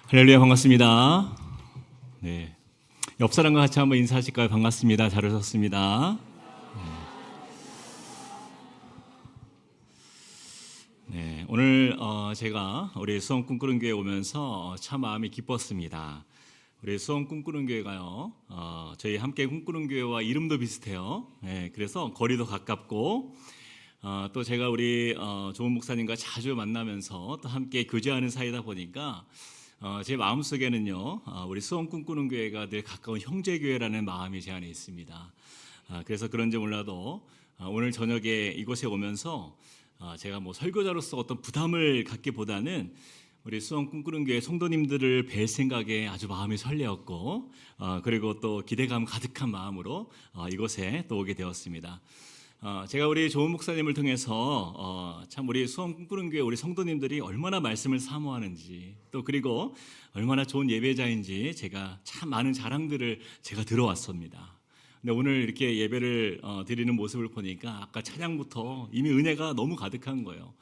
할렐루야, 반갑습니다. 네, 옆 사람과 같이 한번 인사하실까요? 반갑습니다. 잘 오셨습니다. 네, 오늘 제가 우리 수원 꿈꾸는 교회 오면서 참 마음이 기뻤습니다. 우리 수원 꿈꾸는 교회가요, 저희 함께 꿈꾸는 교회와 이름도 비슷해요. 네, 그래서 거리도 가깝고 또 제가 우리 조은 목사님과 자주 만나면서 또 함께 교제하는 사이다 보니까 제 마음속에는요, 우리 수원 꿈꾸는 교회가 늘 가까운 형제교회라는 마음이 제 안에 있습니다. 그래서 그런지 몰라도 오늘 저녁에 이곳에 오면서 제가 뭐 설교자로서 어떤 부담을 갖기보다는 우리 수원 꿈꾸는 교회 성도님들을 뵐 생각에 아주 마음이 설레었고 그리고 또 기대감 가득한 마음으로 이곳에 또 오게 되었습니다. 제가 우리 조은 목사님을 통해서 참 우리 수원 꿈꾸는 교회 우리 성도님들이 얼마나 말씀을 사모하는지 또 그리고 얼마나 좋은 예배자인지 제가 참 많은 자랑들을 제가 들어왔습니다. 근데 오늘 이렇게 예배를 드리는 모습을 보니까 아까 찬양부터 이미 은혜가 너무 가득한 거예요.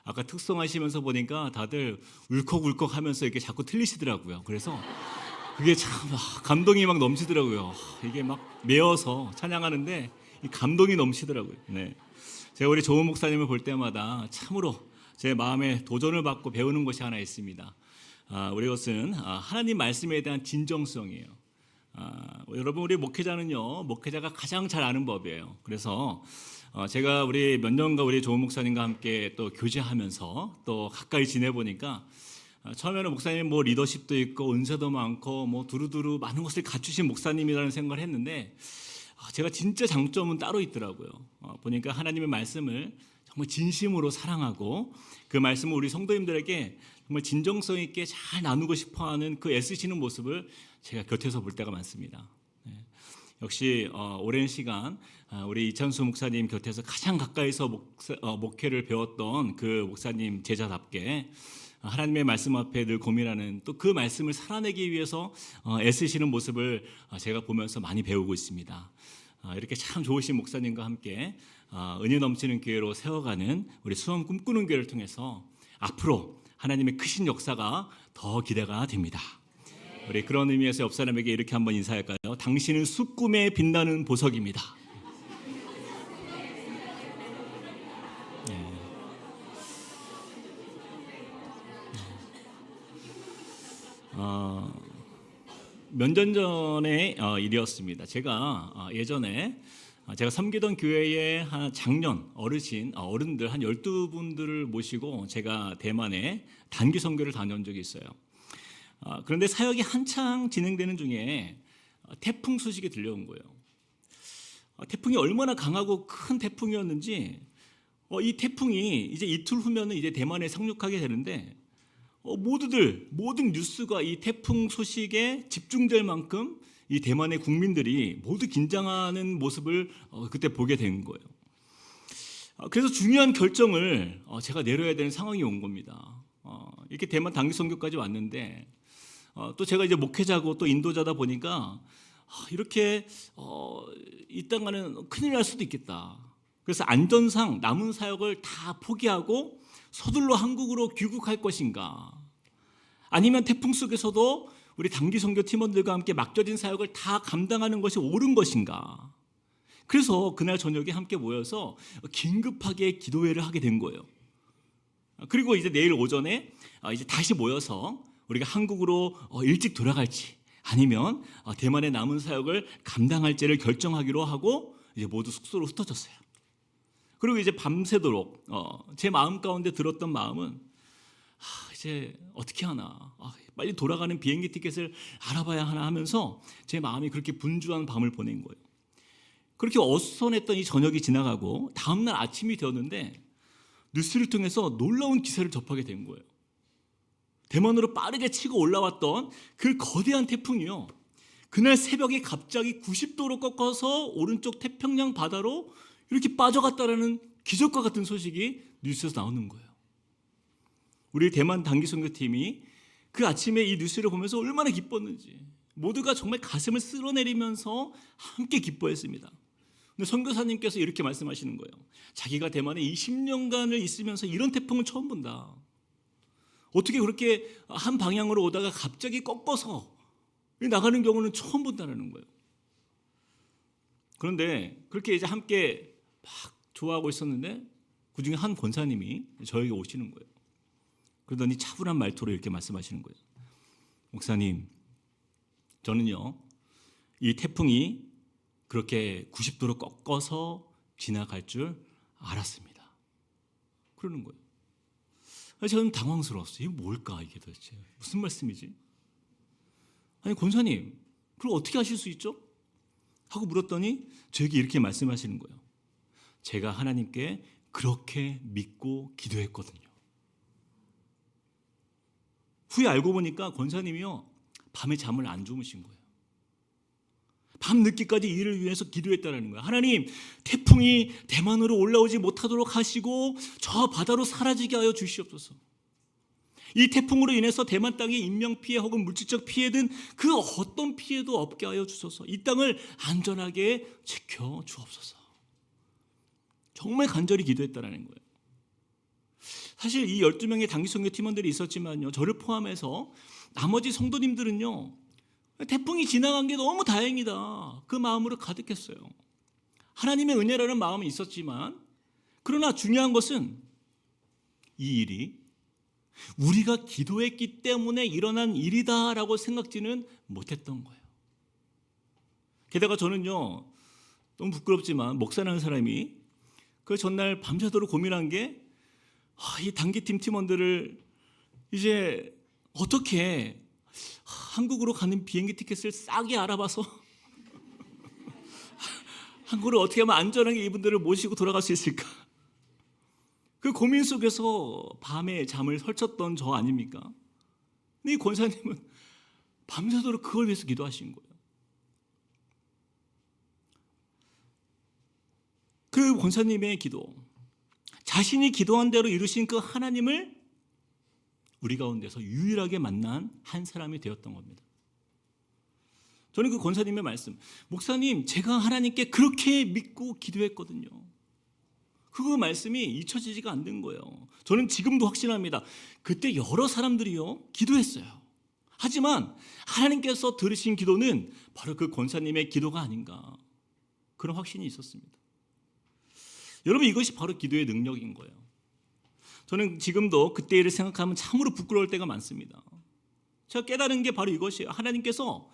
아까 특송하시면서 보니까 다들 울컥울컥 하면서 이렇게 자꾸 틀리시더라고요. 그래서 그게 참 감동이 막 넘치더라고요. 이게 막 메어서 찬양하는데 이 감동이 넘치더라고요. 네. 제가 우리 조은 목사님을 볼 때마다 참으로 제 마음에 도전을 받고 배우는 것이 하나 있습니다. 우리 것은 하나님 말씀에 대한 진정성이에요. 여러분 우리 목회자는요, 목회자가 가장 잘 아는 법이에요. 그래서 제가 우리 몇 년간 우리 조은 목사님과 함께 또 교제하면서 또 가까이 지내보니까 처음에는 목사님 뭐 리더십도 있고 은사도 많고 뭐 두루두루 많은 것을 갖추신 목사님이라는 생각을 했는데 제가 진짜 장점은 따로 있더라고요. 보니까 하나님의 말씀을 정말 진심으로 사랑하고 그 말씀을 우리 성도님들에게 정말 진정성 있게 잘 나누고 싶어하는 그 애쓰시는 모습을 제가 곁에서 볼 때가 많습니다. 네. 역시 오랜 시간 우리 이찬수 목사님 곁에서 가장 가까이서 목회를 배웠던 그 목사님 제자답게 하나님의 말씀 앞에 늘 고민하는 또 그 말씀을 살아내기 위해서 애쓰시는 모습을 제가 보면서 많이 배우고 있습니다. 이렇게 참 좋으신 목사님과 함께 은혜 넘치는 교회로 세워가는 우리 수원 꿈꾸는 교회를 통해서 앞으로 하나님의 크신 역사가 더 기대가 됩니다. 우리 그런 의미에서 옆 사람에게 이렇게 한번 인사할까요? 당신은 숲꿈에 빛나는 보석입니다. 몇 년 전의 일이었습니다. 제가 예전에 제가 섬기던 교회의 한 장년 어른들 한 12분들을 모시고 제가 대만에 단기 선교를 다녀온 적이 있어요. 그런데 사역이 한창 진행되는 중에 태풍 소식이 들려온 거예요. 태풍이 얼마나 강하고 큰 태풍이었는지 이 태풍이 이제 이틀 후면은 이제 대만에 상륙하게 되는데 모든 뉴스가 이 태풍 소식에 집중될 만큼 이 대만의 국민들이 모두 긴장하는 모습을 그때 보게 된 거예요. 그래서 중요한 결정을 제가 내려야 되는 상황이 온 겁니다. 이렇게 대만 단기 선교까지 왔는데 또 제가 이제 목회자고 또 인도자다 보니까 이렇게 있다가는 큰일 날 수도 있겠다. 그래서 안전상 남은 사역을 다 포기하고 서둘러 한국으로 귀국할 것인가, 아니면 태풍 속에서도 우리 단기 선교 팀원들과 함께 맡겨진 사역을 다 감당하는 것이 옳은 것인가. 그래서 그날 저녁에 함께 모여서 긴급하게 기도회를 하게 된 거예요. 그리고 이제 내일 오전에 이제 다시 모여서 우리가 한국으로 일찍 돌아갈지 아니면 대만의 남은 사역을 감당할지를 결정하기로 하고 이제 모두 숙소로 흩어졌어요. 그리고 이제 밤새도록 제 마음 가운데 들었던 마음은 이제 어떻게 하나, 빨리 돌아가는 비행기 티켓을 알아봐야 하나 하면서 제 마음이 그렇게 분주한 밤을 보낸 거예요. 그렇게 어수선했던 이 저녁이 지나가고 다음날 아침이 되었는데 뉴스를 통해서 놀라운 기사를 접하게 된 거예요. 대만으로 빠르게 치고 올라왔던 그 거대한 태풍이요, 그날 새벽에 갑자기 90도로 꺾어서 오른쪽 태평양 바다로 이렇게 빠져갔다라는 기적과 같은 소식이 뉴스에서 나오는 거예요. 우리 대만 단기 선교팀이 그 아침에 이 뉴스를 보면서 얼마나 기뻤는지 모두가 정말 가슴을 쓸어내리면서 함께 기뻐했습니다. 근데 선교사님께서 이렇게 말씀하시는 거예요. 자기가 대만에 20년간을 있으면서 이런 태풍을 처음 본다. 어떻게 그렇게 한 방향으로 오다가 갑자기 꺾어서 나가는 경우는 처음 본다는 거예요. 그런데 그렇게 이제 함께 막 좋아하고 있었는데 그중에 한 권사님이 저에게 오시는 거예요. 그러더니 차분한 말투로 이렇게 말씀하시는 거예요. 목사님, 저는요 이 태풍이 그렇게 90도로 꺾어서 지나갈 줄 알았습니다. 그러는 거예요. 저는 당황스러웠어요. 이게 뭘까 이게 도대체 무슨 말씀이지? 아니 권사님, 그걸 어떻게 하실 수 있죠? 하고 물었더니 저에게 이렇게 말씀하시는 거예요. 제가 하나님께 그렇게 믿고 기도했거든요. 후에 알고 보니까 권사님이요 밤에 잠을 안 주무신 거예요. 밤 늦게까지 이를 위해서 기도했다는 거예요. 하나님, 태풍이 대만으로 올라오지 못하도록 하시고 저 바다로 사라지게 하여 주시옵소서. 이 태풍으로 인해서 대만 땅에 인명피해 혹은 물질적 피해든 그 어떤 피해도 없게 하여 주소서. 이 땅을 안전하게 지켜 주옵소서. 정말 간절히 기도했다는 거예요. 사실 이 12명의 단기선교 팀원들이 있었지만요, 저를 포함해서 나머지 성도님들은요 태풍이 지나간 게 너무 다행이다 그 마음으로 가득했어요. 하나님의 은혜라는 마음이 있었지만 그러나 중요한 것은 이 일이 우리가 기도했기 때문에 일어난 일이다라고 생각지는 못했던 거예요. 게다가 저는요 너무 부끄럽지만 목사라는 사람이 그 전날 밤새도록 고민한 게 이 단기팀 팀원들을 이제 어떻게 한국으로 가는 비행기 티켓을 싸게 알아봐서 한국으로 어떻게 하면 안전하게 이분들을 모시고 돌아갈 수 있을까? 그 고민 속에서 밤에 잠을 설쳤던 저 아닙니까? 근데 이 권사님은 밤새도록 그걸 위해서 기도하신 거예요. 그 권사님의 기도, 자신이 기도한 대로 이루신 그 하나님을 우리 가운데서 유일하게 만난 한 사람이 되었던 겁니다. 저는 그 권사님의 말씀, 목사님 제가 하나님께 그렇게 믿고 기도했거든요. 그 말씀이 잊혀지지가 않는 거예요. 저는 지금도 확신합니다. 그때 여러 사람들이요 기도했어요. 하지만 하나님께서 들으신 기도는 바로 그 권사님의 기도가 아닌가, 그런 확신이 있었습니다. 여러분, 이것이 바로 기도의 능력인 거예요. 저는 지금도 그때 일을 생각하면 참으로 부끄러울 때가 많습니다. 제가 깨달은 게 바로 이것이에요. 하나님께서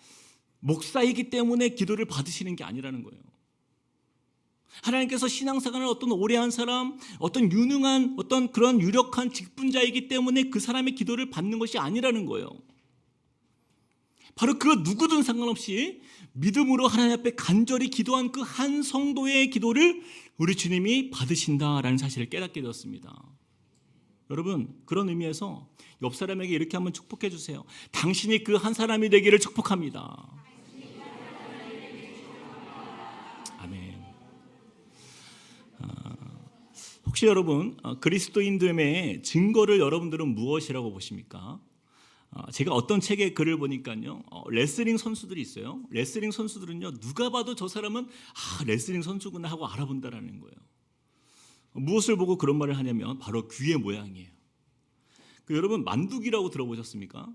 목사이기 때문에 기도를 받으시는 게 아니라는 거예요. 하나님께서 신앙생활을 어떤 오래 한 사람, 어떤 유능한, 어떤 그런 유력한 직분자이기 때문에 그 사람의 기도를 받는 것이 아니라는 거예요. 바로 그 누구든 상관없이 믿음으로 하나님 앞에 간절히 기도한 그 한 성도의 기도를 우리 주님이 받으신다라는 사실을 깨닫게 되었습니다. 여러분, 그런 의미에서 옆 사람에게 이렇게 한번 축복해 주세요. 당신이 그 한 사람이 되기를 축복합니다. 아멘. 혹시 여러분 그리스도인됨의 증거를 여러분들은 무엇이라고 보십니까? 제가 어떤 책에 글을 보니까요, 레슬링 선수들이 있어요. 레슬링 선수들은요 누가 봐도 저 사람은 레슬링 선수구나 하고 알아본다라는 거예요. 무엇을 보고 그런 말을 하냐면 바로 귀의 모양이에요. 여러분 만두기라고 들어보셨습니까?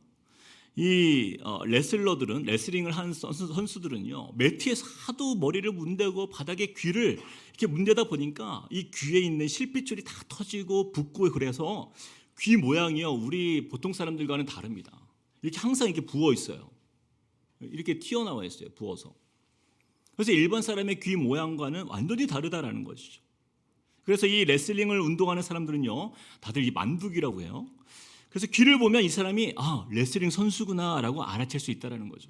이 레슬러들은, 레슬링을 한 선수들은요 매트에서 하도 머리를 문대고 바닥에 귀를 이렇게 문대다 보니까 이 귀에 있는 실핏줄이 다 터지고 붓고, 그래서 귀 모양이요 우리 보통 사람들과는 다릅니다. 이렇게 항상 이렇게 부어 있어요. 이렇게 튀어나와 있어요, 부어서. 그래서 일반 사람의 귀 모양과는 완전히 다르다라는 것이죠. 그래서 이 레슬링을 운동하는 사람들은요 다들 이 만두기라고 해요. 그래서 귀를 보면 이 사람이 레슬링 선수구나라고 알아챌 수 있다는 거죠.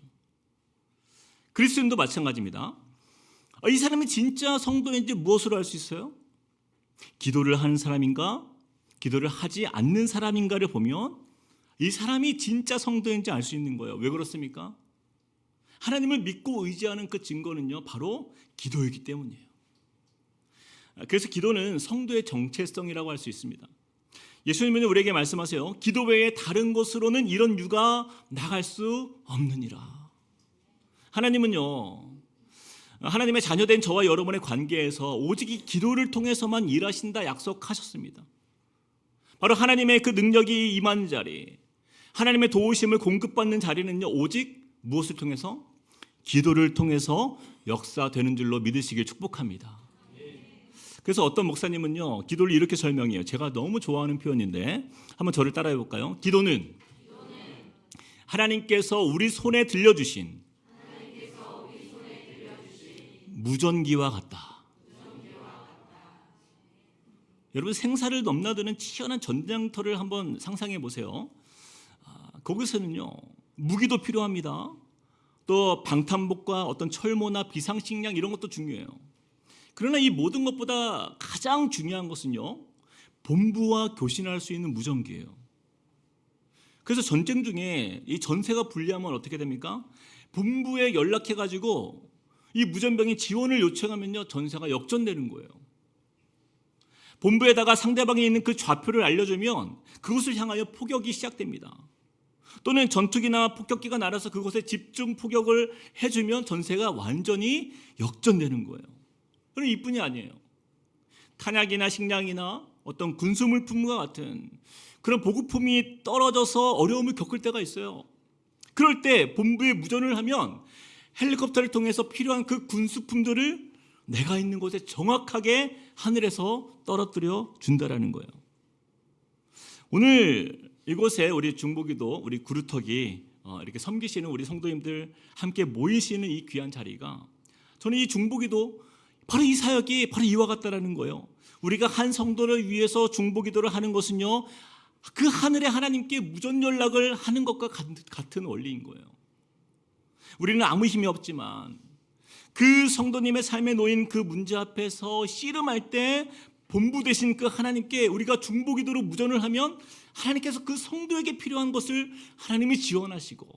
그리스도인도 마찬가지입니다. 이 사람이 진짜 성도인지 무엇으로 알 수 있어요? 기도를 하는 사람인가, 기도를 하지 않는 사람인가를 보면 이 사람이 진짜 성도인지 알 수 있는 거예요. 왜 그렇습니까? 하나님을 믿고 의지하는 그 증거는요 바로 기도이기 때문이에요. 그래서 기도는 성도의 정체성이라고 할 수 있습니다. 예수님은 우리에게 말씀하세요. 기도 외에 다른 곳으로는 이런 유가 나갈 수 없느니라. 하나님은요 하나님의 자녀된 저와 여러분의 관계에서 오직 이 기도를 통해서만 일하신다 약속하셨습니다. 바로 하나님의 그 능력이 임하는 자리, 하나님의 도우심을 공급받는 자리는요, 오직 무엇을 통해서? 기도를 통해서 역사되는 줄로 믿으시길 축복합니다. 그래서 어떤 목사님은요, 기도를 이렇게 설명해요. 제가 너무 좋아하는 표현인데 한번 저를 따라해 볼까요? 기도는 하나님께서 우리 손에 들려주신 무전기와 같다. 여러분, 생사를 넘나드는 치열한 전쟁터를 한번 상상해 보세요. 거기서는요, 무기도 필요합니다. 또 방탄복과 어떤 철모나 비상식량 이런 것도 중요해요. 그러나 이 모든 것보다 가장 중요한 것은요, 본부와 교신할 수 있는 무전기예요. 그래서 전쟁 중에 이 전세가 불리하면 어떻게 됩니까? 본부에 연락해가지고 이 무전병이 지원을 요청하면요, 전세가 역전되는 거예요. 본부에다가 상대방이 있는 그 좌표를 알려주면 그곳을 향하여 포격이 시작됩니다. 또는 전투기나 폭격기가 날아서 그곳에 집중 포격을 해주면 전세가 완전히 역전되는 거예요. 그럼 이뿐이 아니에요. 탄약이나 식량이나 어떤 군수물품과 같은 그런 보급품이 떨어져서 어려움을 겪을 때가 있어요. 그럴 때 본부에 무전을 하면 헬리콥터를 통해서 필요한 그 군수품들을 내가 있는 곳에 정확하게 하늘에서 떨어뜨려 준다라는 거예요. 오늘 이곳에 우리 중보기도, 우리 구루터기 이렇게 섬기시는 우리 성도님들 함께 모이시는 이 귀한 자리가, 저는 이 중보기도 바로 이 사역이 바로 이와 같다라는 거예요. 우리가 한 성도를 위해서 중보기도를 하는 것은요, 그 하늘의 하나님께 무전 연락을 하는 것과 같은 원리인 거예요. 우리는 아무 힘이 없지만 그 성도님의 삶에 놓인 그 문제 앞에서 씨름할 때 본부 되신 그 하나님께 우리가 중보기도로 무전을 하면 하나님께서 그 성도에게 필요한 것을 하나님이 지원하시고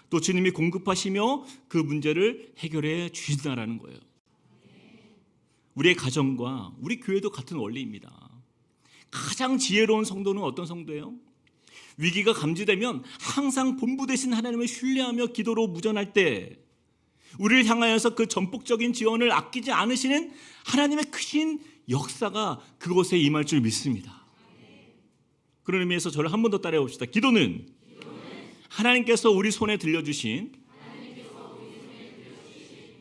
또 주님이 공급하시며 그 문제를 해결해 주신다라는 거예요. 우리의 가정과 우리 교회도 같은 원리입니다. 가장 지혜로운 성도는 어떤 성도예요? 위기가 감지되면 항상 본부 되신 하나님을 신뢰하며 기도로 무전할 때 우리를 향하여서 그 전폭적인 지원을 아끼지 않으시는 하나님의 크신 역사가 그곳에 임할 줄 믿습니다. 그런 의미에서 저를 한 번 더 따라해 봅시다. 기도는 하나님께서 우리 손에 들려주신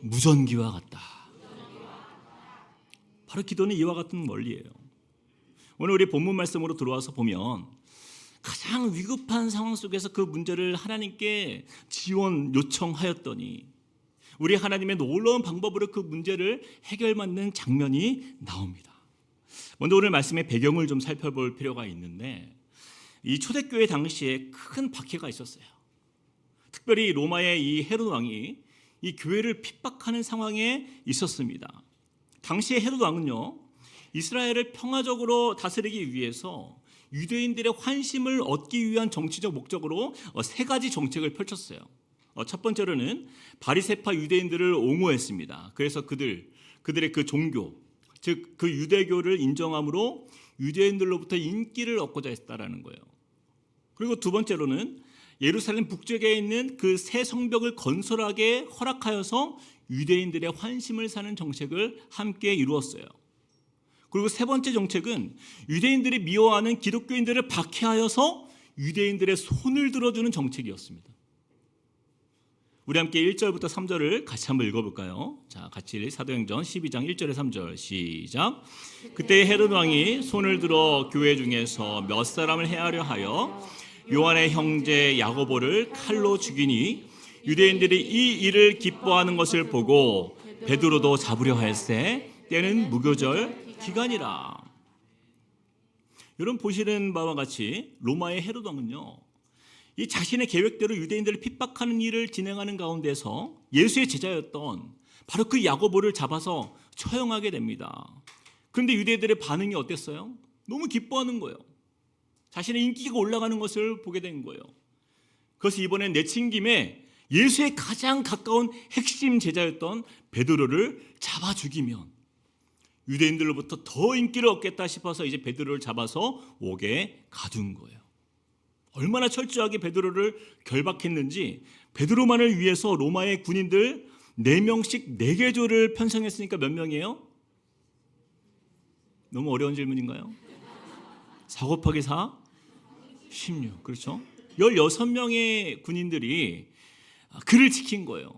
무전기와 같다. 바로 기도는 이와 같은 원리예요. 오늘 우리 본문 말씀으로 들어와서 보면 가장 위급한 상황 속에서 그 문제를 하나님께 지원 요청하였더니 우리 하나님의 놀라운 방법으로 그 문제를 해결받는 장면이 나옵니다. 먼저 오늘 말씀의 배경을 좀 살펴볼 필요가 있는데, 이 초대교회 당시에 큰 박해가 있었어요. 특별히 로마의 이 헤롯 왕이 이 교회를 핍박하는 상황에 있었습니다. 당시의 헤롯 왕은요, 이스라엘을 평화적으로 다스리기 위해서 유대인들의 환심을 얻기 위한 정치적 목적으로 세 가지 정책을 펼쳤어요. 첫 번째로는 바리새파 유대인들을 옹호했습니다. 그래서 그들의 그 종교, 즉 그 유대교를 인정함으로 유대인들로부터 인기를 얻고자 했다라는 거예요. 그리고 두 번째로는 예루살렘 북쪽에 있는 그 새 성벽을 건설하게 허락하여서 유대인들의 환심을 사는 정책을 함께 이루었어요. 그리고 세 번째 정책은 유대인들이 미워하는 기독교인들을 박해하여서 유대인들의 손을 들어주는 정책이었습니다. 우리 함께 1절부터 3절을 같이 한번 읽어볼까요? 자, 같이 사도행전 12장 1절에 3절 시작. 그때 헤롯 왕이 손을 들어 교회 중에서 몇 사람을 해하려 하여 요한의 형제 야고보를 칼로 죽이니 유대인들이 이 일을 기뻐하는 것을 보고 베드로도 잡으려 할세 때는 무교절 기간이라. 여러분 보시는 바와 같이 로마의 헤롯 왕은요, 이 자신의 계획대로 유대인들을 핍박하는 일을 진행하는 가운데서 예수의 제자였던 바로 그 야고보를 잡아서 처형하게 됩니다. 그런데 유대인들의 반응이 어땠어요? 너무 기뻐하는 거예요. 자신의 인기가 올라가는 것을 보게 된 거예요. 그래서 이번엔 내친 김에 예수의 가장 가까운 핵심 제자였던 베드로를 잡아 죽이면 유대인들로부터 더 인기를 얻겠다 싶어서 이제 베드로를 잡아서 옥에 가둔 거예요. 얼마나 철저하게 베드로를 결박했는지, 베드로만을 위해서 로마의 군인들 4명씩 4개조를 편성했으니까 몇 명이에요? 너무 어려운 질문인가요? 4 곱하기 4? 16. 그렇죠? 16명의 군인들이 그를 지킨 거예요.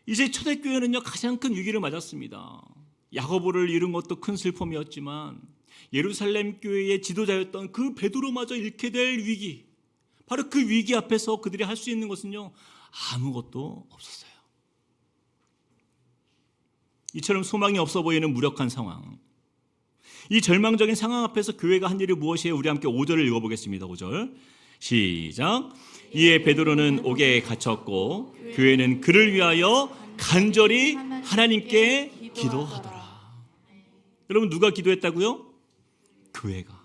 이제 초대교회는요, 가장 큰 위기를 맞았습니다. 야고보를 잃은 것도 큰 슬픔이었지만 예루살렘 교회의 지도자였던 그 베드로마저 잃게 될 위기, 바로 그 위기 앞에서 그들이 할 수 있는 것은요, 아무것도 없었어요. 이처럼 소망이 없어 보이는 무력한 상황, 이 절망적인 상황 앞에서 교회가 한 일이 무엇이에요? 우리 함께 5절을 읽어보겠습니다. 5절 시작. 이에 베드로는 옥에 갇혔고 교회는 그를 위하여 간절히 하나님께 기도하더라. 여러분, 누가 기도했다고요? 교회가.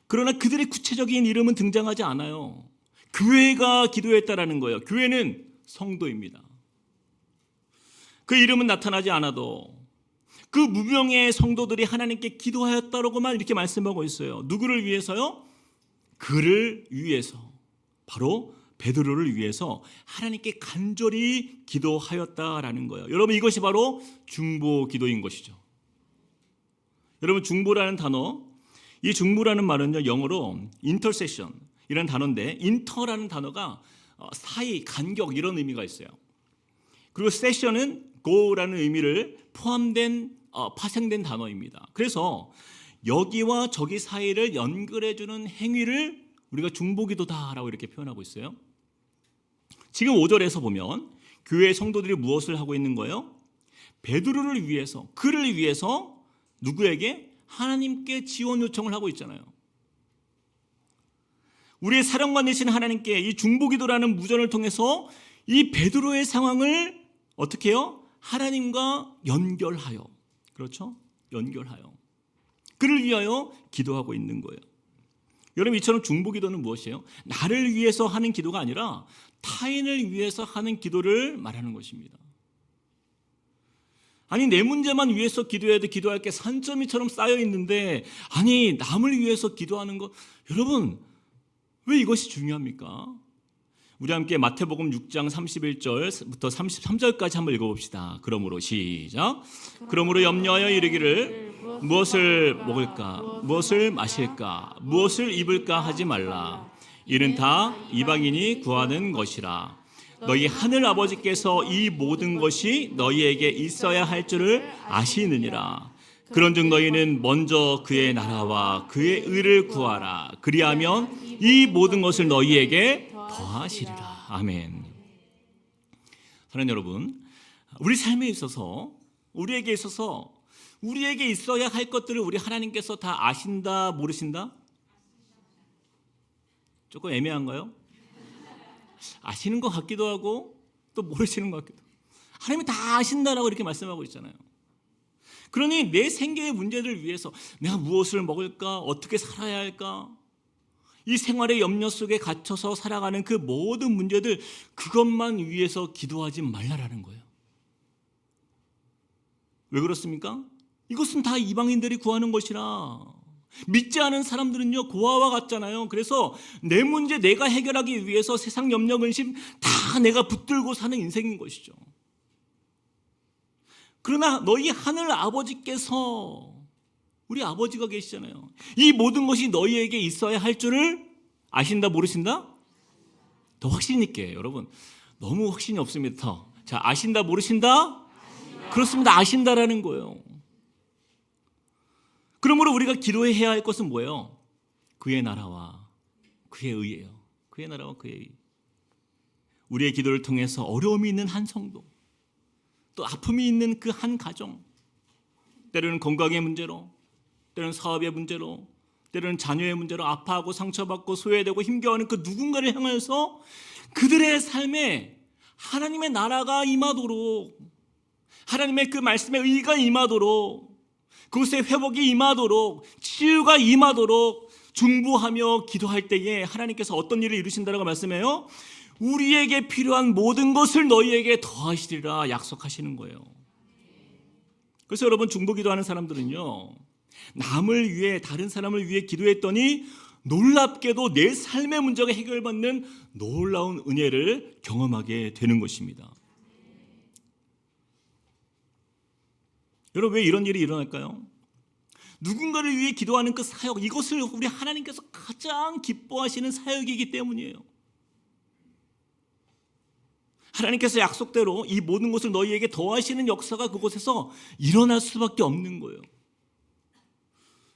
그러나 그들의 구체적인 이름은 등장하지 않아요. 교회가 기도했다라는 거예요. 교회는 성도입니다. 그 이름은 나타나지 않아도 그 무명의 성도들이 하나님께 기도하였다라고만 이렇게 말씀하고 있어요. 누구를 위해서요? 그를 위해서, 바로 베드로를 위해서 하나님께 간절히 기도하였다라는 거예요. 여러분, 이것이 바로 중보 기도인 것이죠. 여러분, 중보라는 단어, 이 중보라는 말은요, 영어로 intercession 이라는 단어인데, inter라는 단어가 사이, 간격 이런 의미가 있어요. 그리고 session은 go라는 의미를 포함된 파생된 단어입니다. 그래서 여기와 저기 사이를 연결해주는 행위를 우리가 중보기도다라고 이렇게 표현하고 있어요. 지금 5절에서 보면 교회 성도들이 무엇을 하고 있는 거예요? 베드로를 위해서, 그를 위해서 누구에게? 하나님께 지원 요청을 하고 있잖아요. 우리의 사령관이신 하나님께 이 중보기도라는 무전을 통해서 이 베드로의 상황을 어떻게 해요? 하나님과 연결하여, 그렇죠? 연결하여 그를 위하여 기도하고 있는 거예요. 여러분, 이처럼 중보기도는 무엇이에요? 나를 위해서 하는 기도가 아니라 타인을 위해서 하는 기도를 말하는 것입니다. 아니, 내 문제만 위해서 기도해도 기도할 게 산더미처럼 쌓여 있는데, 아니, 남을 위해서 기도하는 것, 여러분, 왜 이것이 중요합니까? 우리 함께 마태복음 6장 31절부터 33절까지 한번 읽어봅시다. 그러므로 시작. 그러므로 염려하여 이르기를 무엇을 먹을까, 무엇을 마실까, 무엇을 입을까 하지 말라. 이는 다 이방인이 구하는 것이라. 너희 하늘 아버지께서 이 모든 것이 너희에게 있어야 할 줄을 아시느니라. 그런즉 너희는 먼저 그의 나라와 그의 의를 구하라. 그리하면 이 모든 것을 너희에게 더하시리라. 아멘. 사랑하는 여러분, 우리 삶에 있어서, 우리에게 있어서 우리에게 있어야 할 것들을 우리 하나님께서 다 아신다, 모르신다? 조금 애매한가요? 아시는 것 같기도 하고 또 모르시는 것 같기도 하고. 하나님이 다 아신다라고 이렇게 말씀하고 있잖아요. 그러니 내 생계의 문제를 위해서 내가 무엇을 먹을까, 어떻게 살아야 할까, 이 생활의 염려 속에 갇혀서 살아가는 그 모든 문제들, 그것만 위해서 기도하지 말라라는 거예요. 왜 그렇습니까? 이것은 다 이방인들이 구하는 것이라. 믿지 않은 사람들은요, 고아와 같잖아요. 그래서 내 문제 내가 해결하기 위해서 세상 염려 근심 다 내가 붙들고 사는 인생인 것이죠. 그러나 너희 하늘 아버지께서, 우리 아버지가 계시잖아요. 이 모든 것이 너희에게 있어야 할 줄을 아신다, 모르신다? 더 확신 있게, 여러분, 너무 확신이 없습니다. 더. 자, 아신다, 모르신다? 그렇습니다. 아신다라는 거예요. 그러므로 우리가 기도해야 할 것은 뭐예요? 그의 나라와 그의 의예요. 그의 나라와 그의 의. 우리의 기도를 통해서 어려움이 있는 한 성도, 또 아픔이 있는 그 한 가정, 때로는 건강의 문제로, 때로는 사업의 문제로, 때로는 자녀의 문제로 아파하고 상처받고 소외되고 힘겨워하는 그 누군가를 향해서 그들의 삶에 하나님의 나라가 임하도록, 하나님의 그 말씀의 의가 임하도록, 그곳에 회복이 임하도록, 치유가 임하도록 중보하며 기도할 때에 하나님께서 어떤 일을 이루신다라고 말씀해요? 우리에게 필요한 모든 것을 너희에게 더하시리라 약속하시는 거예요. 그래서 여러분, 중보기도하는 사람들은요, 남을 위해, 다른 사람을 위해 기도했더니 놀랍게도 내 삶의 문제가 해결받는 놀라운 은혜를 경험하게 되는 것입니다. 여러분, 왜 이런 일이 일어날까요? 누군가를 위해 기도하는 그 사역, 이것을 우리 하나님께서 가장 기뻐하시는 사역이기 때문이에요. 하나님께서 약속대로 이 모든 것을 너희에게 더하시는 역사가 그곳에서 일어날 수밖에 없는 거예요.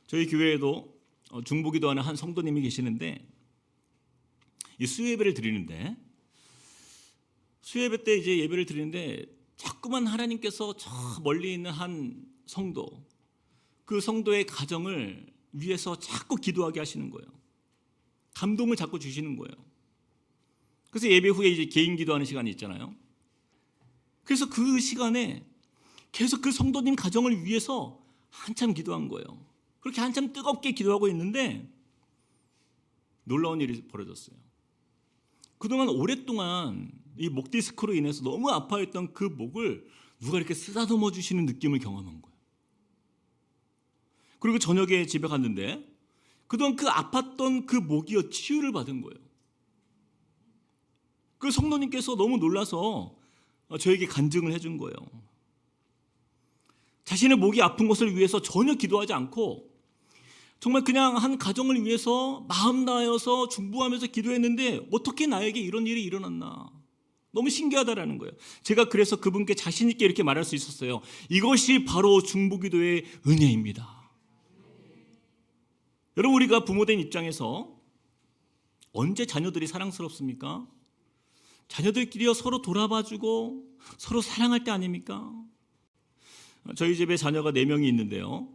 저희 교회에도 중보기도하는 한 성도님이 계시는데, 이 수요예배를 드리는데, 수요예배 때 이제 예배를 드리는데 자꾸만 하나님께서 저 멀리 있는 한 성도, 그 성도의 가정을 위해서 자꾸 기도하게 하시는 거예요. 감동을 자꾸 주시는 거예요. 그래서 예배 후에 이제 개인 기도하는 시간이 있잖아요. 그래서 그 시간에 계속 그 성도님 가정을 위해서 한참 기도한 거예요. 그렇게 한참 뜨겁게 기도하고 있는데 놀라운 일이 벌어졌어요. 그동안 오랫동안 이 목 디스크로 인해서 너무 아파했던 그 목을 누가 이렇게 쓰다듬어 주시는 느낌을 경험한 거예요. 그리고 저녁에 집에 갔는데 그동안 그 아팠던 그 목이요, 치유를 받은 거예요. 그 성도님께서 너무 놀라서 저에게 간증을 해준 거예요. 자신의 목이 아픈 것을 위해서 전혀 기도하지 않고 정말 그냥 한 가정을 위해서 마음 다하여서 중보하면서 기도했는데 어떻게 나에게 이런 일이 일어났나, 너무 신기하다라는 거예요. 제가 그래서 그분께 자신 있게 이렇게 말할 수 있었어요. 이것이 바로 중보기도의 은혜입니다. 여러분, 우리가 부모된 입장에서 언제 자녀들이 사랑스럽습니까? 자녀들끼리 서로 돌아봐주고 서로 사랑할 때 아닙니까? 저희 집에 자녀가 4명이 있는데요.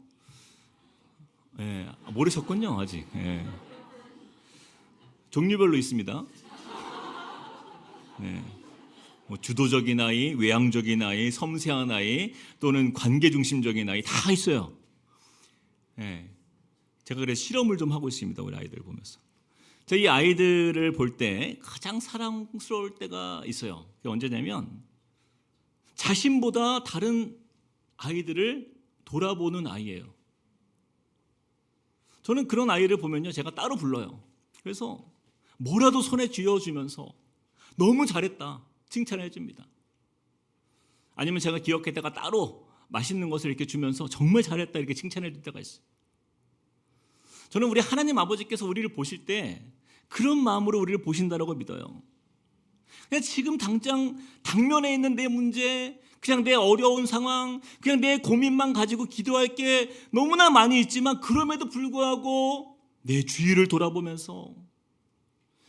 모르셨군요, 아직. 종류별로 있습니다. 뭐 주도적인 아이, 외향적인 아이, 섬세한 아이, 또는 관계 중심적인 아이 다 있어요. 제가 그래서 실험을 좀 하고 있습니다, 우리 아이들 보면서. 저희 아이들을 볼 때 가장 사랑스러울 때가 있어요. 그게 언제냐면 자신보다 다른 아이들을 돌아보는 아이예요. 저는 그런 아이를 보면요, 제가 따로 불러요. 그래서 뭐라도 손에 쥐어주면서 너무 잘했다 칭찬해 줍니다. 아니면 제가 기억했다가 따로 맛있는 것을 이렇게 주면서 정말 잘했다 이렇게 칭찬해 줄 때가 있어요. 저는 우리 하나님 아버지께서 우리를 보실 때 그런 마음으로 우리를 보신다라고 믿어요. 그냥 지금 당장 당면에 있는 내 문제, 그냥 내 어려운 상황, 그냥 내 고민만 가지고 기도할 게 너무나 많이 있지만 그럼에도 불구하고 내 주위를 돌아보면서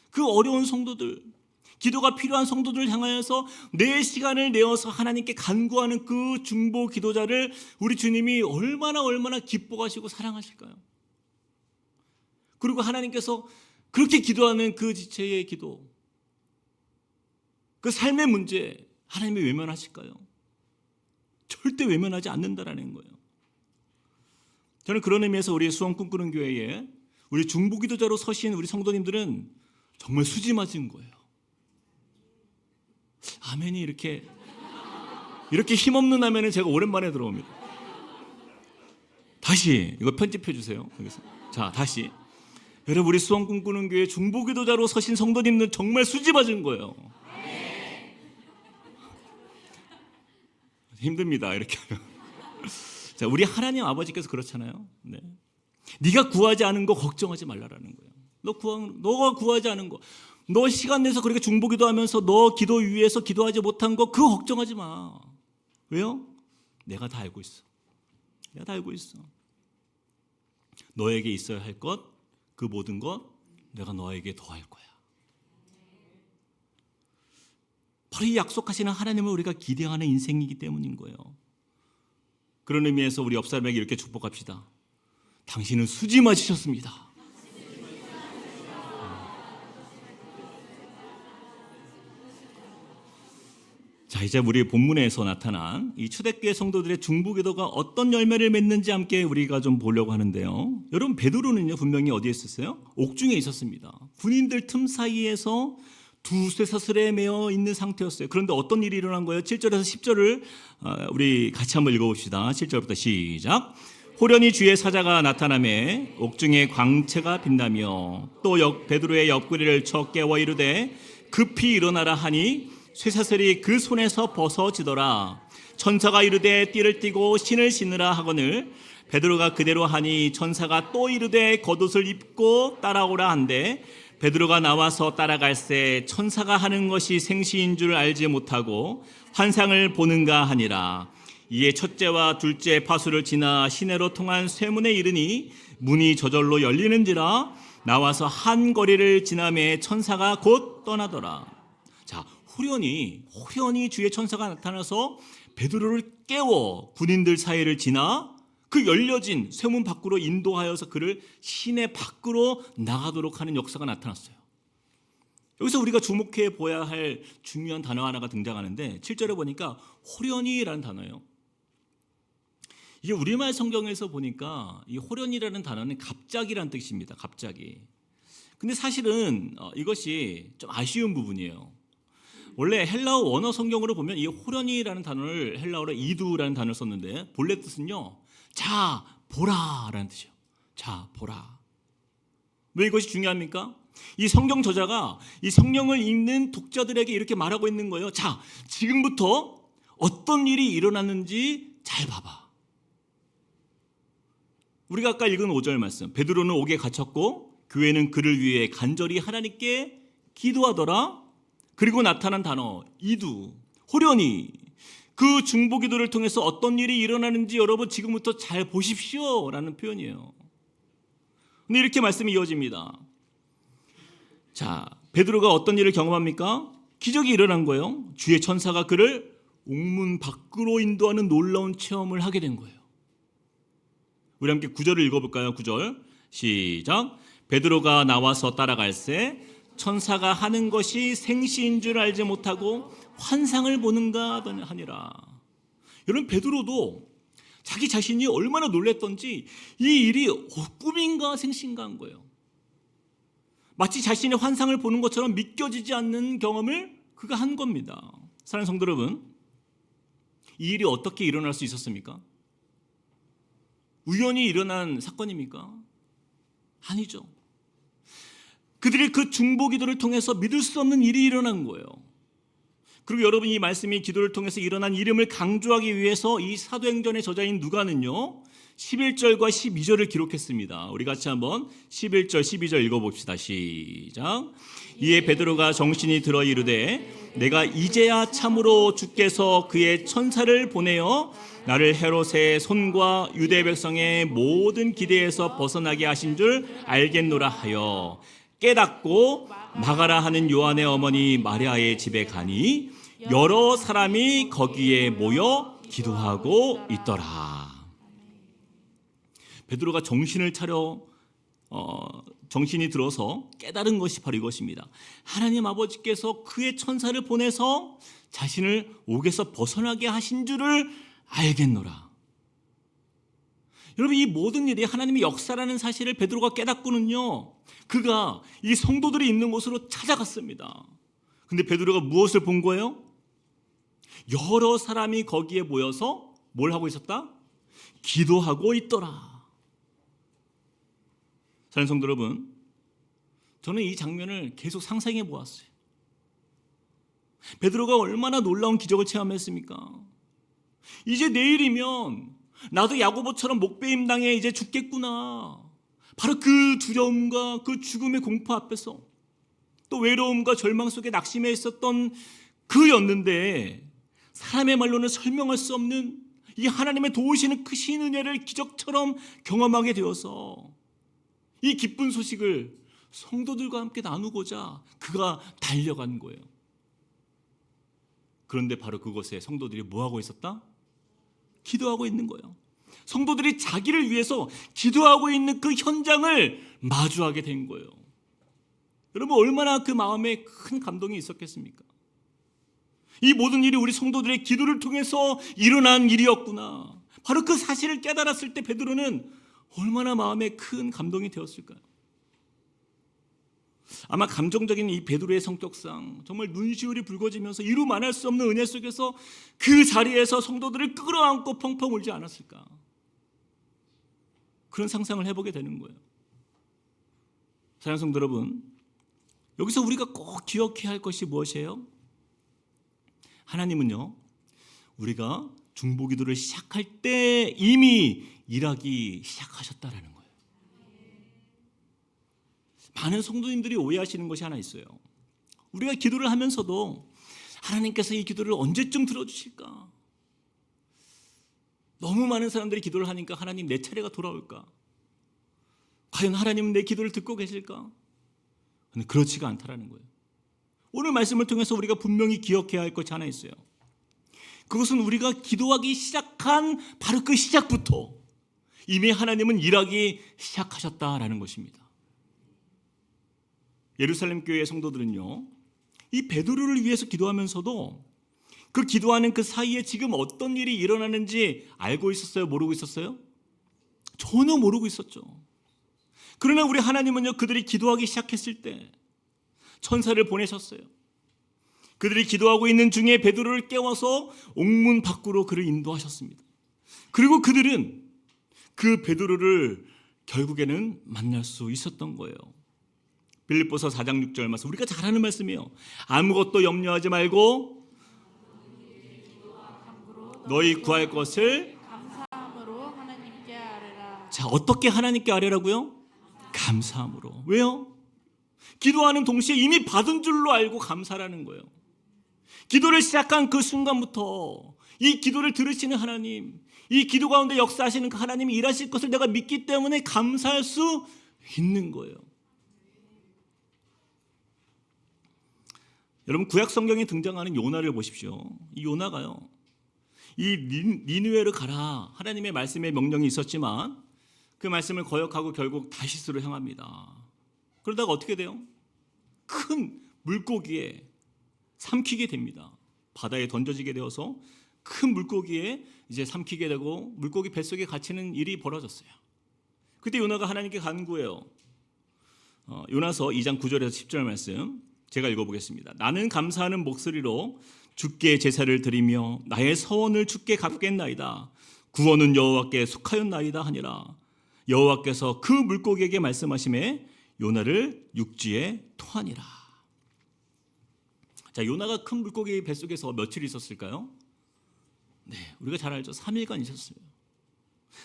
그 어려운 성도들, 기도가 필요한 성도들을 향하여서 내 시간을 내어서 하나님께 간구하는 그 중보 기도자를 우리 주님이 얼마나 기뻐하시고 사랑하실까요? 그리고 하나님께서 그렇게 기도하는 그 지체의 기도, 그 삶의 문제 하나님이 외면하실까요? 절대 외면하지 않는다라는 거예요. 저는 그런 의미에서 우리 수원 꿈꾸는 교회에 우리 중보 기도자로 서신 우리 성도님들은 정말 수지 맞은 거예요. 아멘이 이렇게 힘없는 아멘은 제가 오랜만에 들어옵니다. 다시 이거 편집해 주세요. 여기서. 자, 다시. 여러분, 우리 수원 꿈꾸는 교회 중보 기도자로 서신 성도님들 정말 수지 맞은 거예요. 힘듭니다, 이렇게 하면. 자, 우리 하나님 아버지께서 그렇잖아요. 네가 구하지 않은 거 걱정하지 말라라는 거예요. 너가 구하지 않은 거, 너 시간 내서 그렇게 중보기도 하면서 너 기도 위해서 기도하지 못한 거 그거 걱정하지 마. 왜요? 내가 다 알고 있어. 내가 다 알고 있어. 너에게 있어야 할 것, 그 모든 것 내가 너에게 더할 거야. 바로 이 약속하시는 하나님을 우리가 기대하는 인생이기 때문인 거예요. 그런 의미에서 우리 옆 사람에게 이렇게 축복합시다. 당신은 수지 맞으셨습니다. 자, 이제 우리 본문에서 나타난 이 초대교회 성도들의 중보기도가 어떤 열매를 맺는지 함께 우리가 좀 보려고 하는데요. 여러분, 베드로는요 분명히 어디에 있었어요? 옥중에 있었습니다. 군인들 틈 사이에서 두쇠 사슬에 매어 있는 상태였어요. 그런데 어떤 일이 일어난 거예요? 7절에서 10절을 우리 같이 한번 읽어봅시다. 7절부터 시작. 호련히 주의 사자가 나타나매 옥중에 광채가 빛나며 또 베드로의 옆구리를 쳐 깨워 이르되 급히 일어나라 하니 쇠사슬이 그 손에서 벗어지더라. 천사가 이르되 띠를 띠고 신을 신으라 하거늘 베드로가 그대로 하니 천사가 또 이르되 겉옷을 입고 따라오라 한데 베드로가 나와서 따라갈새 천사가 하는 것이 생시인 줄 알지 못하고 환상을 보는가 하니라. 이에 첫째와 둘째 파수를 지나 시내로 통한 쇠문에 이르니 문이 저절로 열리는지라. 나와서 한 거리를 지나매 천사가 곧 떠나더라. 자, 호련히 주의 천사가 나타나서 베드로를 깨워 군인들 사이를 지나 그 열려진 쇠문 밖으로 인도하여서 그를 시내 밖으로 나가도록 하는 역사가 나타났어요. 여기서 우리가 주목해 보아야 할 중요한 단어 하나가 등장하는데 7절에 보니까 호련히라는 단어예요. 이게 우리말 성경에서 보니까 이 호련히라는 단어는 갑자기라는 뜻입니다. 갑자기. 근데 사실은 이것이 좀 아쉬운 부분이에요. 원래 헬라어 원어 성경으로 보면 이 호련히라는 단어를 헬라어로 이두라는 단어를 썼는데 본래 뜻은요, 자 보라라는 뜻이에요. 자 보라. 왜 이것이 중요합니까? 이 성경 저자가 이 성경을 읽는 독자들에게 이렇게 말하고 있는 거예요. 자, 지금부터 어떤 일이 일어났는지 잘 봐봐. 우리가 아까 읽은 5절 말씀, 베드로는 옥에 갇혔고 교회는 그를 위해 간절히 하나님께 기도하더라. 그리고 나타난 단어 이두, 호련히. 그 중보기도를 통해서 어떤 일이 일어나는지 여러분 지금부터 잘 보십시오 라는 표현이에요. 근데 이렇게 말씀이 이어집니다. 자, 베드로가 어떤 일을 경험합니까? 기적이 일어난 거예요. 주의 천사가 그를 옥문 밖으로 인도하는 놀라운 체험을 하게 된 거예요. 우리 함께 9절을 읽어볼까요? 9절 시작. 베드로가 나와서 따라갈새 천사가 하는 것이 생시인 줄 알지 못하고 환상을 보는가 하니라. 여러분, 베드로도 자기 자신이 얼마나 놀랬던지 이 일이 꿈인가 생시인가 한 거예요. 마치 자신의 환상을 보는 것처럼 믿겨지지 않는 경험을 그가 한 겁니다. 사랑하는 성도 여러분, 이 일이 어떻게 일어날 수 있었습니까? 우연히 일어난 사건입니까? 아니죠. 그들이 그 중보기도를 통해서 믿을 수 없는 일이 일어난 거예요. 그리고 여러분, 이 말씀이 기도를 통해서 일어난 일임을 강조하기 위해서 이 사도행전의 저자인 누가는요 11절과 12절을 기록했습니다. 우리 같이 한번 11절 12절 읽어봅시다. 시작. 이에 베드로가 정신이 들어 이르되 내가 이제야 참으로 주께서 그의 천사를 보내어 나를 헤롯의 손과 유대 백성의 모든 기대에서 벗어나게 하신 줄 알겠노라 하여 깨닫고 마가라 하는 요한의 어머니 마리아의 집에 가니 여러 사람이 거기에 모여 기도하고 있더라. 베드로가 정신을 차려 정신이 들어서 깨달은 것이 바로 이것입니다. 하나님 아버지께서 그의 천사를 보내서 자신을 옥에서 벗어나게 하신 줄을 알겠노라. 여러분, 이 모든 일이 하나님의 역사라는 사실을 베드로가 깨닫고는요 그가 이 성도들이 있는 곳으로 찾아갔습니다. 근데 베드로가 무엇을 본 거예요? 여러 사람이 거기에 모여서 뭘 하고 있었다? 기도하고 있더라. 사랑하는 성도 여러분, 저는 이 장면을 계속 상상해 보았어요. 베드로가 얼마나 놀라운 기적을 체험했습니까? 이제 내일이면 나도 야고보처럼 목베임 당해 이제 죽겠구나. 바로 그 두려움과 그 죽음의 공포 앞에서 또 외로움과 절망 속에 낙심해 있었던 그였는데 사람의 말로는 설명할 수 없는 이 하나님의 도우시는 크신 은혜를 기적처럼 경험하게 되어서 이 기쁜 소식을 성도들과 함께 나누고자 그가 달려간 거예요. 그런데 바로 그곳에 성도들이 뭐하고 있었다? 기도하고 있는 거예요. 성도들이 자기를 위해서 기도하고 있는 그 현장을 마주하게 된 거예요. 여러분, 얼마나 그 마음에 큰 감동이 있었겠습니까? 이 모든 일이 우리 성도들의 기도를 통해서 일어난 일이었구나. 바로 그 사실을 깨달았을 때 베드로는 얼마나 마음에 큰 감동이 되었을까요? 아마 감정적인 이 베드로의 성격상 정말 눈시울이 붉어지면서 이루 말할 수 없는 은혜 속에서 그 자리에서 성도들을 끌어안고 펑펑 울지 않았을까? 그런 상상을 해보게 되는 거예요. 사랑하는 성도 여러분, 여기서 우리가 꼭 기억해야 할 것이 무엇이에요? 하나님은요, 우리가 중보기도를 시작할 때 이미 일하기 시작하셨다라는 거예요. 많은 성도님들이 오해하시는 것이 하나 있어요. 우리가 기도를 하면서도 하나님께서 이 기도를 언제쯤 들어주실까? 너무 많은 사람들이 기도를 하니까 하나님 내 차례가 돌아올까? 과연 하나님은 내 기도를 듣고 계실까? 근데 그렇지가 않다라는 거예요. 오늘 말씀을 통해서 우리가 분명히 기억해야 할 것이 하나 있어요. 그것은 우리가 기도하기 시작한 바로 그 시작부터 이미 하나님은 일하기 시작하셨다라는 것입니다. 예루살렘 교회의 성도들은요, 이 베드로를 위해서 기도하면서도 그 기도하는 그 사이에 지금 어떤 일이 일어나는지 알고 있었어요? 모르고 있었어요? 전혀 모르고 있었죠. 그러나 우리 하나님은요, 그들이 기도하기 시작했을 때 천사를 보내셨어요. 그들이 기도하고 있는 중에 베드로를 깨워서 옥문 밖으로 그를 인도하셨습니다. 그리고 그들은 그 베드로를 결국에는 만날 수 있었던 거예요. 빌립보서 4장 6절 말씀, 우리가 잘 아는 말씀이에요. 아무것도 염려하지 말고 너희 구할 것을 감사함으로 하나님께 아뢰라. 자, 어떻게 하나님께 아뢰라고요? 감사함으로. 왜요? 기도하는 동시에 이미 받은 줄로 알고 감사라는 거예요. 기도를 시작한 그 순간부터 이 기도를 들으시는 하나님, 이 기도 가운데 역사하시는 그 하나님이 일하실 것을 내가 믿기 때문에 감사할 수 있는 거예요. 여러분, 구약 성경에 등장하는 요나를 보십시오. 이 요나가요, 이 니느웨로 가라, 하나님의 말씀의 명령이 있었지만 그 말씀을 거역하고 결국 다시스로 향합니다. 그러다가 어떻게 돼요? 큰 물고기에 삼키게 됩니다. 바다에 던져지게 되어서 큰 물고기에 이제 삼키게 되고 물고기 뱃속에 갇히는 일이 벌어졌어요. 그때 요나가 하나님께 간구해요. 요나서 2장 9절에서 10절 말씀 제가 읽어보겠습니다. 나는 감사하는 목소리로 주께 제사를 드리며 나의 서원을 주께 갚겠나이다. 구원은 여호와께 속하였나이다 하니라. 여호와께서 그 물고기에게 말씀하시매 요나를 육지에 토하니라. 자, 요나가 큰 물고기 뱃속에서 며칠 있었을까요? 네, 우리가 잘 알죠. 3일간 있었어요.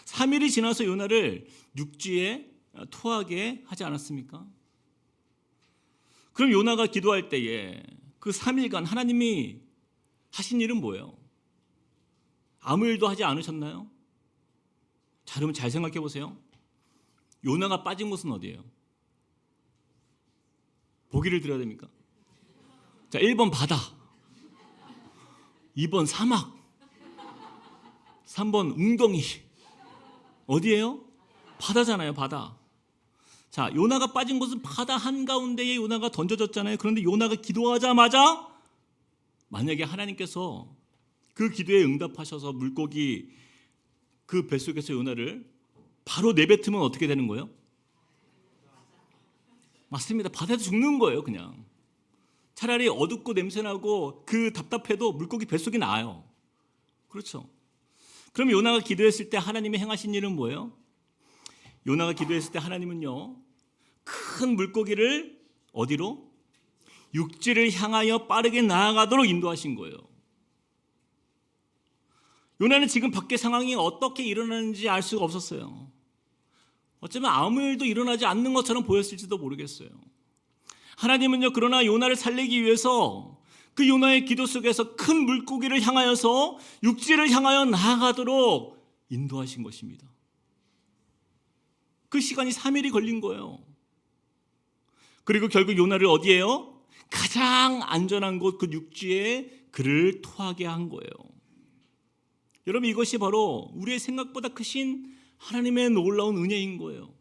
3일이 지나서 요나를 육지에 토하게 하지 않았습니까? 그럼 요나가 기도할 때에 그 3일간 하나님이 하신 일은 뭐예요? 아무 일도 하지 않으셨나요? 자, 여러분 잘 생각해 보세요. 요나가 빠진 곳은 어디예요? 보기를 드려야 됩니까? 자, 1번 바다, 2번 사막, 3번 웅덩이. 어디예요? 바다잖아요, 바다. 자, 요나가 빠진 곳은 바다 한가운데에 요나가 던져졌잖아요. 그런데 요나가 기도하자마자 만약에 하나님께서 그 기도에 응답하셔서 물고기 그 뱃속에서 요나를 바로 내뱉으면 어떻게 되는 거예요? 맞습니다. 바다에서 죽는 거예요, 그냥. 차라리 어둡고 냄새나고 그 답답해도 물고기 뱃속이 나아요. 그렇죠. 그럼 요나가 기도했을 때 하나님이 행하신 일은 뭐예요? 요나가 기도했을 때 하나님은요, 큰 물고기를 어디로? 육지를 향하여 빠르게 나아가도록 인도하신 거예요. 요나는 지금 밖의 상황이 어떻게 일어나는지 알 수가 없었어요. 어쩌면 아무 일도 일어나지 않는 것처럼 보였을지도 모르겠어요. 하나님은요, 그러나 요나를 살리기 위해서 그 요나의 기도 속에서 큰 물고기를 향하여서 육지를 향하여 나아가도록 인도하신 것입니다. 그 시간이 3일이 걸린 거예요. 그리고 결국 요나를 어디에요? 가장 안전한 곳 그 육지에 그를 토하게 한 거예요. 여러분, 이것이 바로 우리의 생각보다 크신 하나님의 놀라운 은혜인 거예요.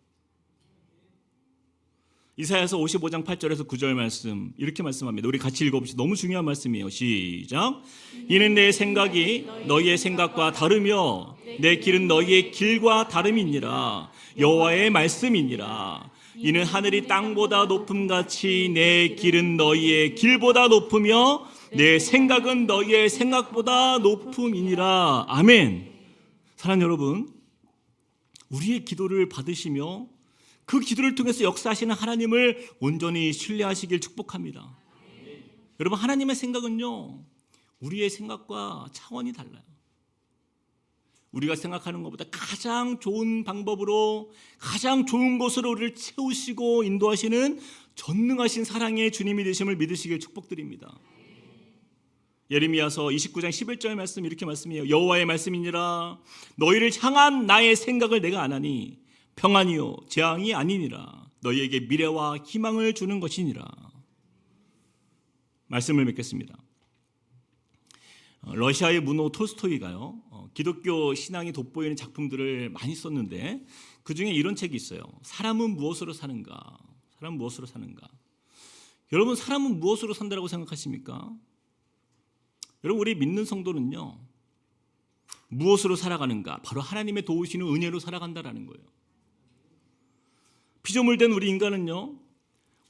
이사야서 55장 8절에서 9절 말씀 이렇게 말씀합니다. 우리 같이 읽어봅시다. 너무 중요한 말씀이에요. 시작. 이는 내 생각이 너희의 생각과 다르며 내 길은 너희의 길과 다름이니라. 여호와의 말씀이니라. 이는 하늘이 땅보다 높음같이 내 길은 너희의 길보다 높으며 내 생각은 너희의 생각보다 높음이니라. 아멘. 사랑하는 여러분, 우리의 기도를 받으시며 그 기도를 통해서 역사하시는 하나님을 온전히 신뢰하시길 축복합니다. 여러분, 하나님의 생각은요, 우리의 생각과 차원이 달라요. 우리가 생각하는 것보다 가장 좋은 방법으로 가장 좋은 곳으로 우리를 채우시고 인도하시는 전능하신 사랑의 주님이 되심을 믿으시길 축복드립니다. 예레미야서 29장 11절 말씀 이렇게 말씀해요. 여호와의 말씀이니라 너희를 향한 나의 생각을 내가 아나니 평안이요 재앙이 아니니라 너희에게 미래와 희망을 주는 것이니라. 말씀을 맺겠습니다. 러시아의 문호 톨스토이가요 기독교 신앙이 돋보이는 작품들을 많이 썼는데 그 중에 이런 책이 있어요. 사람은 무엇으로 사는가? 사람은 무엇으로 사는가? 여러분 사람은 무엇으로 산다고 생각하십니까? 여러분 우리 믿는 성도는요 무엇으로 살아가는가? 바로 하나님의 도우시는 은혜로 살아간다라는 거예요. 피조물된 우리 인간은요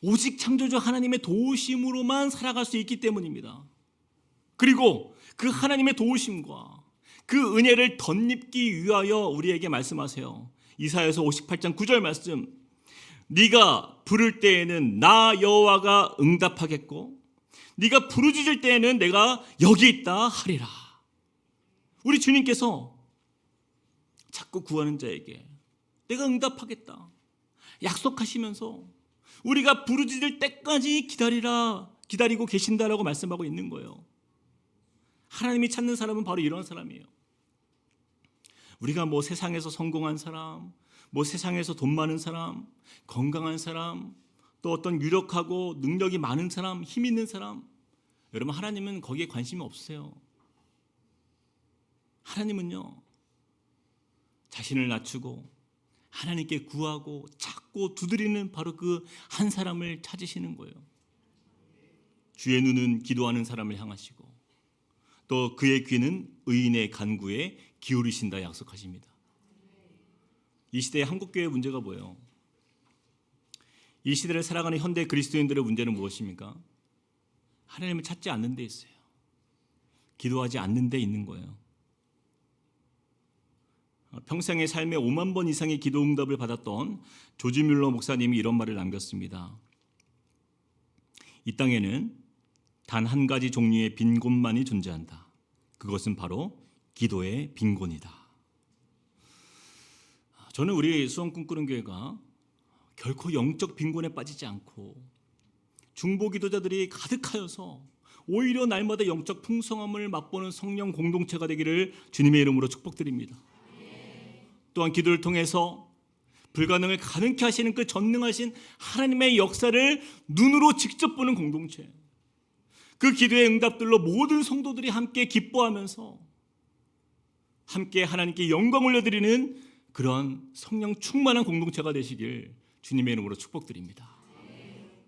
오직 창조주 하나님의 도우심으로만 살아갈 수 있기 때문입니다. 그리고 그 하나님의 도우심과 그 은혜를 덧입기 위하여 우리에게 말씀하세요. 이사야서 58장 9절 말씀 네가 부를 때에는 나 여호와가 응답하겠고 네가 부르짖을 때에는 내가 여기 있다 하리라. 우리 주님께서 자꾸 구하는 자에게 내가 응답하겠다 약속하시면서 우리가 부르짖을 때까지 기다리고 계신다라고 말씀하고 있는 거예요. 하나님이 찾는 사람은 바로 이런 사람이에요. 우리가 뭐 세상에서 성공한 사람, 뭐 세상에서 돈 많은 사람, 건강한 사람, 또 어떤 유력하고 능력이 많은 사람, 힘 있는 사람, 여러분 하나님은 거기에 관심이 없으세요. 하나님은요 자신을 낮추고 하나님께 구하고 찾고 두드리는 바로 그 한 사람을 찾으시는 거예요. 주의 눈은 기도하는 사람을 향하시고 또 그의 귀는 의인의 간구에 기울이신다 약속하십니다. 이 시대의 한국교회의 문제가 뭐예요? 이 시대를 살아가는 현대 그리스도인들의 문제는 무엇입니까? 하나님을 찾지 않는 데 있어요. 기도하지 않는 데 있는 거예요. 평생의 삶에 5만 번 이상의 기도 응답을 받았던 조지 뮬러 목사님이 이런 말을 남겼습니다. 이 땅에는 단 한 가지 종류의 빈곤만이 존재한다. 그것은 바로 기도의 빈곤이다. 저는 우리 수원 꿈꾸는 교회가 결코 영적 빈곤에 빠지지 않고 중보 기도자들이 가득하여서 오히려 날마다 영적 풍성함을 맛보는 성령 공동체가 되기를 주님의 이름으로 축복드립니다. 또한 기도를 통해서 불가능을 가능케 하시는 그 전능하신 하나님의 역사를 눈으로 직접 보는 공동체, 그 기도의 응답들로 모든 성도들이 함께 기뻐하면서 함께 하나님께 영광 올려드리는 그런 성령 충만한 공동체가 되시길 주님의 이름으로 축복드립니다.